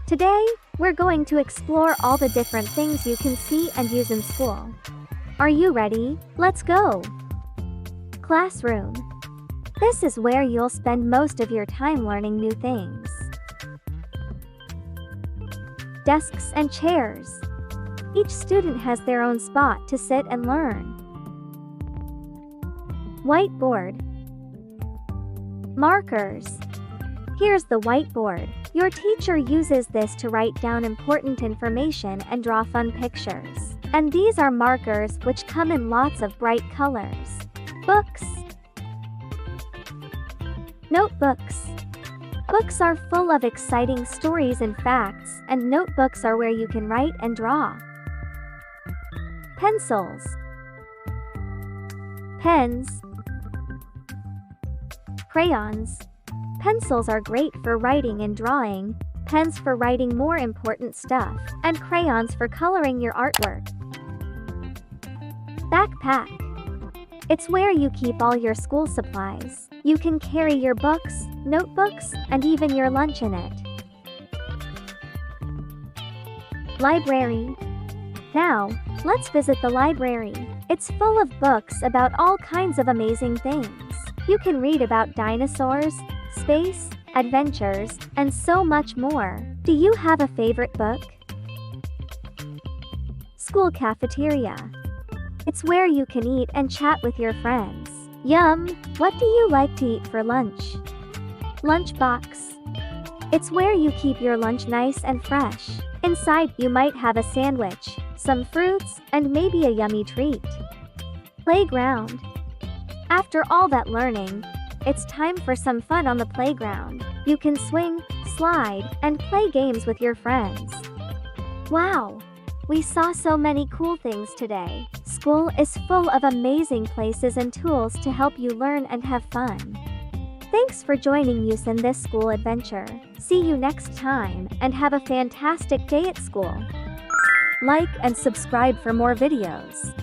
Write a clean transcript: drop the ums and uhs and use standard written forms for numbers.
Today, we're going to explore all the different things you can see and use in school. Are you ready? Let's go! Classroom. This is where you'll spend most of your time learning new things. Desks and chairs. Each student has their own spot to sit and learn. Whiteboard. Markers. Here's the whiteboard. Your teacher uses this to write down important information and draw fun pictures. And these are markers, which come in lots of bright colors. Books. Notebooks. Books are full of exciting stories and facts, and notebooks are where you can write and draw. Pencils. Pens. Crayons. Pencils are great for writing and drawing, pens for writing more important stuff, and crayons for coloring your artwork. Backpack. It's where you keep all your school supplies. You can carry your books, notebooks, and even your lunch in it. Library. Now, let's visit the library. It's full of books about all kinds of amazing things. You can read about dinosaurs, space, adventures, and so much more. Do you have a favorite book? School cafeteria. It's where you can eat and chat with your friends. Yum! What do you like to eat for lunch? Lunchbox. It's where you keep your lunch nice and fresh. Inside, you might have a sandwich, some fruits, and maybe a yummy treat. Playground. After all that learning, it's time for some fun on the playground. You can swing, slide, and play games with your friends. Wow! We saw so many cool things today. School is full of amazing places and tools to help you learn and have fun. Thanks for joining us in this school adventure. See you next time, and have a fantastic day at school. Like and subscribe for more videos.